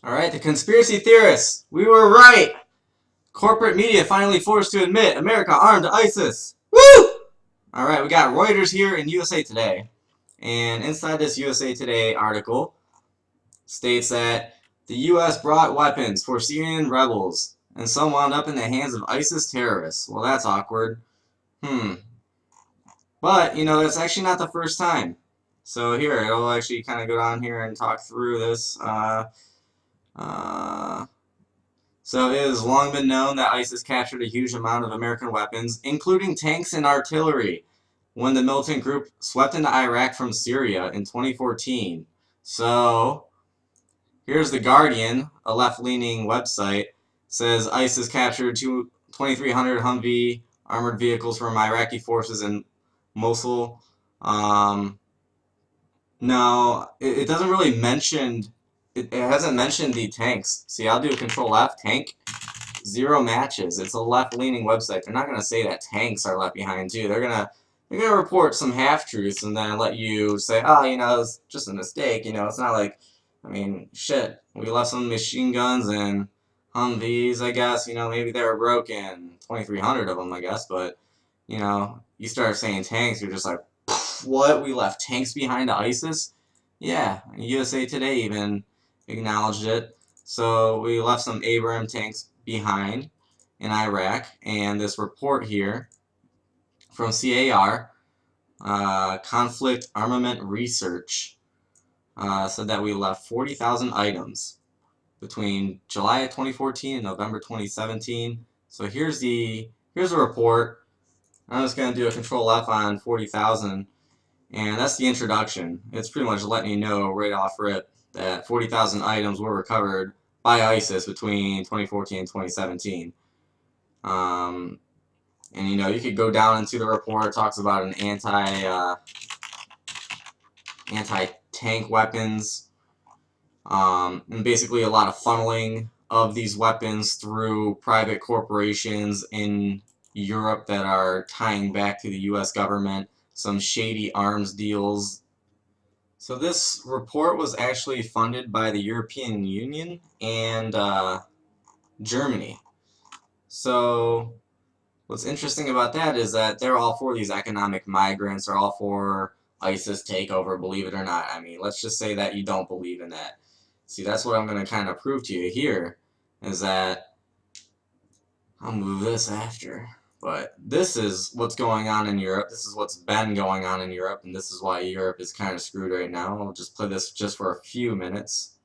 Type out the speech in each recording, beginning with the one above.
All right, the conspiracy theorists. We were right. Corporate media finally forced to admit America armed ISIS. Woo! All right, we got Reuters here in USA Today. And inside this USA Today article states that the U.S. brought weapons for Syrian rebels, and some wound up in the hands of ISIS terrorists. Well, that's awkward. Hmm. But, that's actually not the first time. So here, it'll actually kind of go down here and talk through this. Uh, so it has long been known that ISIS captured a huge amount of American weapons, including tanks and artillery, when the militant group swept into Iraq from Syria in 2014. So here's The Guardian, a left-leaning website, says ISIS captured 2,300 Humvee armored vehicles from Iraqi forces in Mosul. No, it doesn't really mention. It hasn't mentioned the tanks. See, I'll do a Control F tank. Zero matches. It's a left-leaning website. They're not gonna say that tanks are left behind too. They're gonna report some half-truths and then let you say, oh, it's just a mistake. It's not like, I mean, shit. We left some machine guns and Humvees, I guess. Maybe they were broken. 2,300 of them, I guess. But you start saying tanks, you're just like, what? We left tanks behind to ISIS? Yeah, USA Today even acknowledged it. So we left some Abrams tanks behind in Iraq, and this report here from CAR, Conflict Armament Research, said that we left 40,000 items between July of 2014 and November 2017. So here's the report. I'm just going to do a Control F on 40,000. And that's the introduction. It's pretty much letting you know right off rip that 40,000 items were recovered by ISIS between 2014 and 2017. And you could go down into the report. It talks about an anti-tank weapons, and basically a lot of funneling of these weapons through private corporations in Europe that are tying back to the U.S. government. Some shady arms deals. So this report was actually funded by the European Union and Germany. So what's interesting about that is that they're all for these economic migrants, they're all for ISIS takeover, believe it or not. I mean, let's just say that you don't believe in that. See, that's what I'm going to kind of prove to you here, is that I'll move this after. But this is what's going on in Europe. This is what's been going on in Europe, and this is why Europe is kind of screwed right now. I'll just play this just for a few minutes.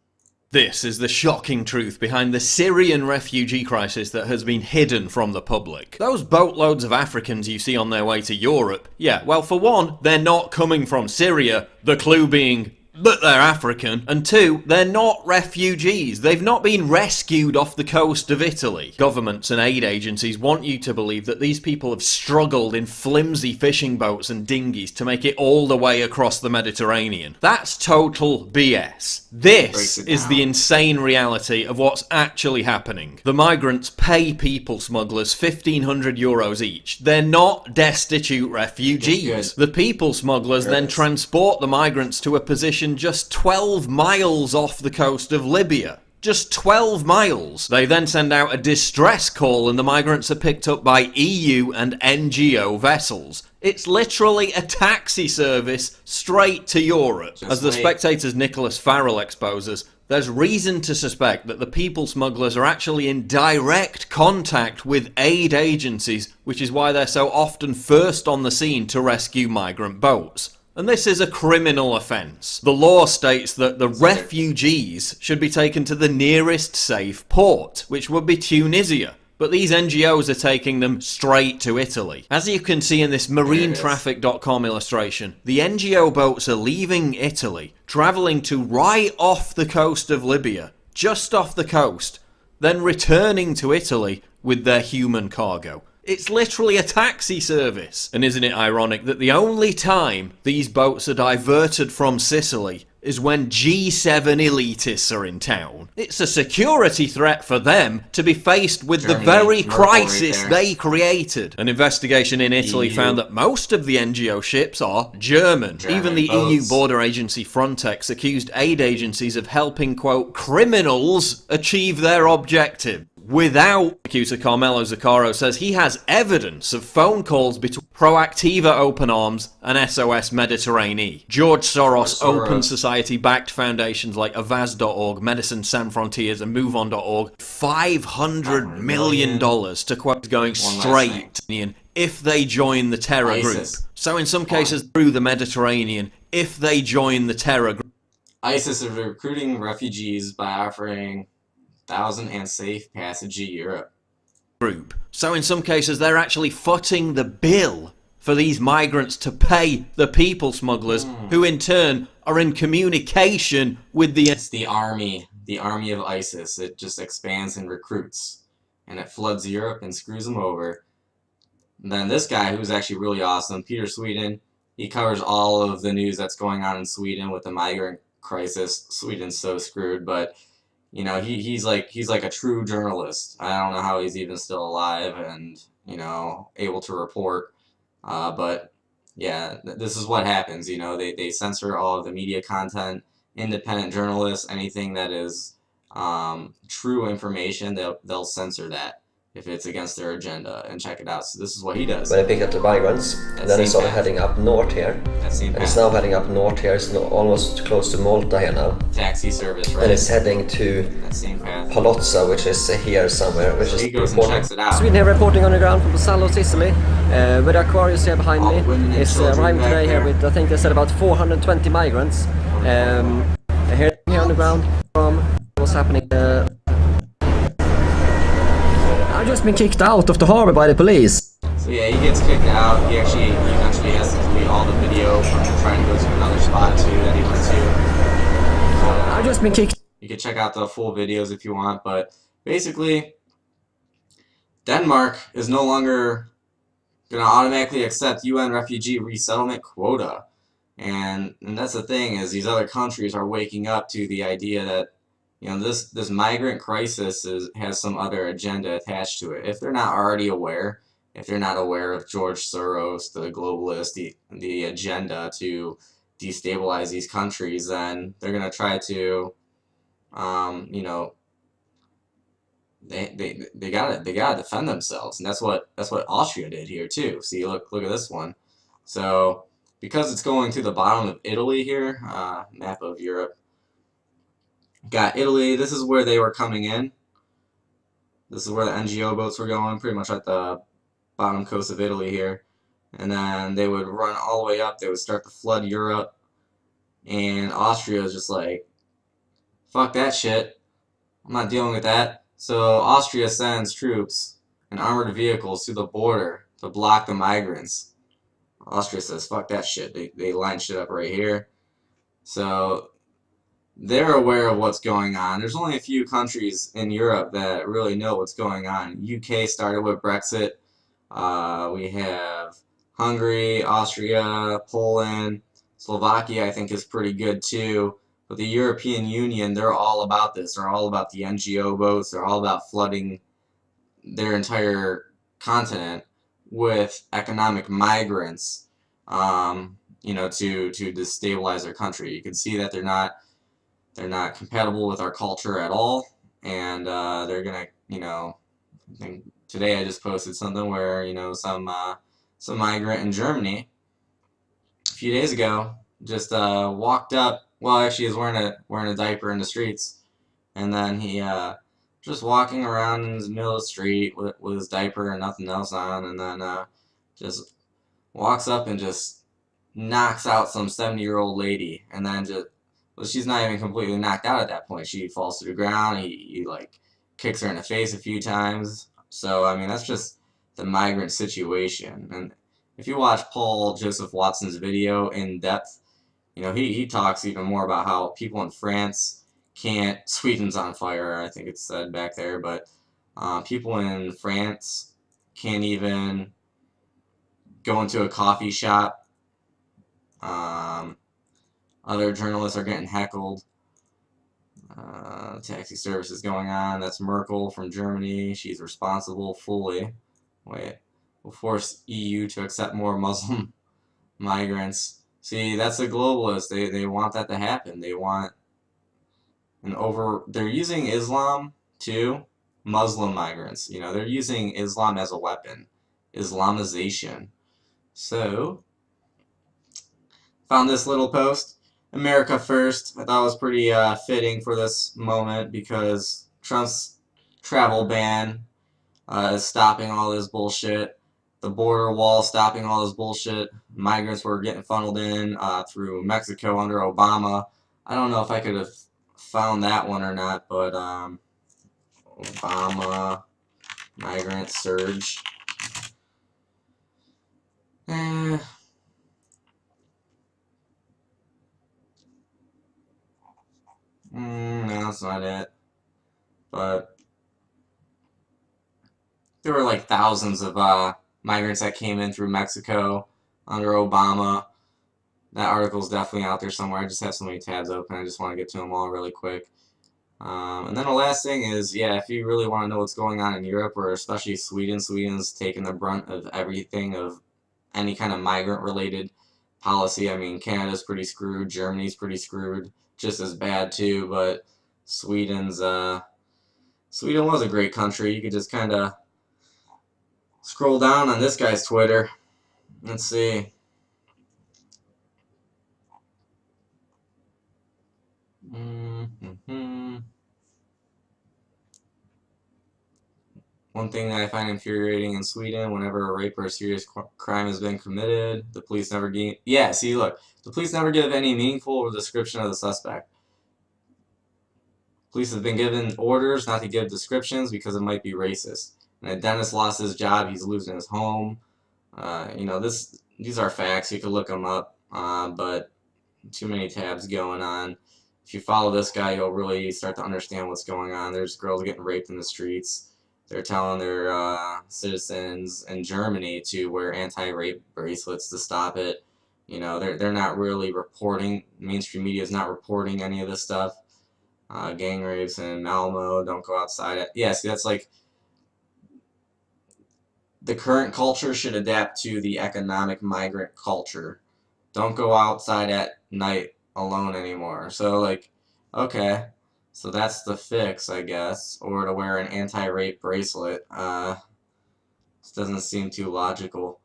This is the shocking truth behind the Syrian refugee crisis that has been hidden from the public. Those boatloads of Africans you see on their way to Europe, yeah, well, for one, they're not coming from Syria, the clue being that they're African, and two, they're not refugees. They've not been rescued off the coast of Italy. Governments and aid agencies want you to believe that these people have struggled in flimsy fishing boats and dinghies to make it all the way across the Mediterranean. That's total BS. This is the insane reality of what's actually happening. The migrants pay people smugglers €1,500 each. They're not destitute refugees. The people smugglers then transport the migrants to a position just 12 miles off the coast of Libya. Just 12 miles. They then send out a distress call and the migrants are picked up by EU and NGO vessels. It's literally a taxi service straight to Europe. As the Spectator's Nicholas Farrell exposes, there's reason to suspect that the people smugglers are actually in direct contact with aid agencies, which is why they're so often first on the scene to rescue migrant boats. And this is a criminal offence. The law states that the refugees should be taken to the nearest safe port, which would be Tunisia. But these NGOs are taking them straight to Italy. As you can see in this marinetraffic.com illustration, the NGO boats are leaving Italy, travelling to right off the coast of Libya, just off the coast, then returning to Italy with their human cargo. It's literally a taxi service. And isn't it ironic that the only time these boats are diverted from Sicily is when G7 elitists are in town. It's a security threat for them to be faced with the Germany, very Merkel crisis right there. they created. An investigation in Italy EU. found that most of the NGO ships are German. Even the EU boats. border agency Frontex accused aid agencies of helping, quote, criminals achieve their objective. Without, accuser Carmelo Zuccaro says he has evidence of phone calls between Proactiva Open Arms and SOS Mediterranean. George Soros opened society-backed foundations like Avaz.org, Medicine Sans Frontiers, and MoveOn.org $500 million to, quote, going straight to the if they join the terror group. So in some cases through the Mediterranean, if they join the terror group. ISIS is recruiting refugees by offering 1,000 and safe passage to Europe. So in some cases they're actually footing the bill for these migrants to pay the people smugglers, who in turn are in communication with the... It's the army of ISIS. It just expands and recruits, and it floods Europe and screws them over. And then this guy, who's actually really awesome, Peter Sweden, he covers all of the news that's going on in Sweden with the migrant crisis. Sweden's so screwed, but you know, he's like a true journalist. I don't know how he's even still alive and, you know, able to report. But yeah, this is what happens. You know, they censor all of the media content, independent journalists, anything that is true information, they'll censor that if it's against their agenda, and check it out. So this is what he does. When I picked up the migrants, and then it started heading up north here. And it's now heading up north here. It's almost close to Malta here now. Taxi service, right? And it's heading to Palozza, which is here somewhere. Which so is he goes and checks it out. Sweden here reporting on the ground from Posallo, Sicily. With Aquarius here behind me. It's arriving today here with, I think they said, about 420 migrants. Here on the ground from what's happening. I've just been kicked out of the harbor by the police. So yeah, he gets kicked out. He eventually has to delete all the video from trying to go to another spot too that he went to. I've just been kicked. You can check out the full videos if you want, but basically, Denmark is no longer going to automatically accept UN refugee resettlement quota. And that's the thing, is these other countries are waking up to the idea that, you know, this migrant crisis has some other agenda attached to it. If they're not already aware, if they're not aware of George Soros, the globalist, the agenda to destabilize these countries, then they're going to try to, you know, they gotta defend themselves, and that's what Austria did here too. See, look at this one. So because it's going to the bottom of Italy here, map of Europe. Got Italy. This is where they were coming in. This is where the NGO boats were going, pretty much at the bottom coast of Italy here. And then they would run all the way up. They would start to flood Europe. And Austria is just like, fuck that shit. I'm not dealing with that. So Austria sends troops and armored vehicles to the border to block the migrants. Austria says, fuck that shit. They line shit up right here. So they're aware of what's going on. There's only a few countries in Europe that really know what's going on. UK started with Brexit. We have Hungary, Austria, Poland, Slovakia I think is pretty good too. But the European Union, they're all about this. They're all about the NGO boats. They're all about flooding their entire continent with economic migrants, you know, to destabilize their country. You can see that they're not compatible with our culture at all, and they're gonna, you know, I think today I just posted something where, you know, some migrant in Germany a few days ago just walked up. Well, actually, he was wearing a diaper in the streets, and then he just walking around in the middle of the street with his diaper and nothing else on, and then just walks up and just knocks out some 70-year-old lady, and then just, well, she's not even completely knocked out at that point. She falls to the ground. He like kicks her in the face a few times. So I mean, that's just the migrant situation. And if you watch Paul Joseph Watson's video in depth, you know, he talks even more about how people in France can't, Sweden's on fire, I think it's said back there, but people in France can't even go into a coffee shop Other journalists are getting heckled. Taxi service is going on. That's Merkel from Germany. She's responsible fully. Wait. Will force EU to accept more Muslim migrants. See, that's the globalists. They want that to happen. They want they're using Islam too. Muslim migrants. You know, they're using Islam as a weapon. Islamization. So, found this little post. America first. I thought it was pretty fitting for this moment because Trump's travel ban is stopping all this bullshit. The border wall stopping all this bullshit. Migrants were getting funneled in through Mexico under Obama. I don't know if I could have found that one or not, but Obama migrant surge. No, that's not it. But there were like thousands of migrants that came in through Mexico under Obama. That article's definitely out there somewhere. I just have so many tabs open. I just want to get to them all really quick. And then the last thing is, yeah, if you really want to know what's going on in Europe, or especially Sweden, Sweden's taking the brunt of everything, of any kind of migrant-related policy. I mean, Canada's pretty screwed. Germany's pretty screwed. Just as bad, too. But Sweden was a great country. You could just kind of scroll down on this guy's Twitter. Let's see. One thing that I find infuriating in Sweden, whenever a rape or a serious crime has been committed, the police never give... Yeah, see, look. The police never give any meaningful description of the suspect. Police have been given orders not to give descriptions because it might be racist. And a dentist lost his job, he's losing his home. You know, these are facts. You can look them up, but too many tabs going on. If you follow this guy, you'll really start to understand what's going on. There's girls getting raped in the streets. They're telling their citizens in Germany to wear anti-rape bracelets to stop it. You know, they're not really reporting. Mainstream media is not reporting any of this stuff. Gang rapes in Malmo. Don't go outside. Yeah, see, that's like the current culture should adapt to the economic migrant culture. Don't go outside at night alone anymore. So, like, okay. So that's the fix, I guess, or to wear an anti-rape bracelet. This doesn't seem too logical.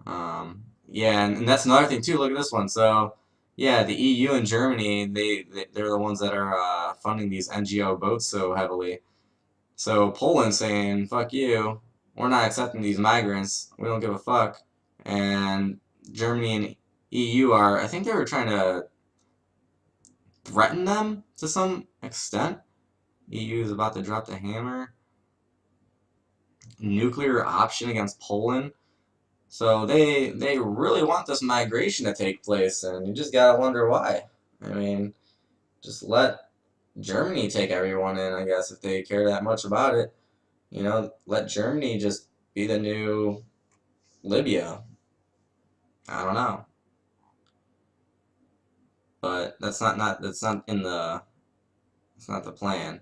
Yeah, and that's another thing too. Look at this one. So, yeah, the EU and Germany, they're the ones that are funding these NGO boats so heavily. So Poland's saying, "Fuck you, we're not accepting these migrants. We don't give a fuck." And Germany and EU are, I think they were trying to threaten them to some extent. EU is about to drop the hammer. Nuclear option against Poland. So they really want this migration to take place, and you just gotta wonder why. I mean, just let Germany take everyone in, I guess, if they care that much about it. You know, let Germany just be the new Libya. I don't know. But that's not the plan.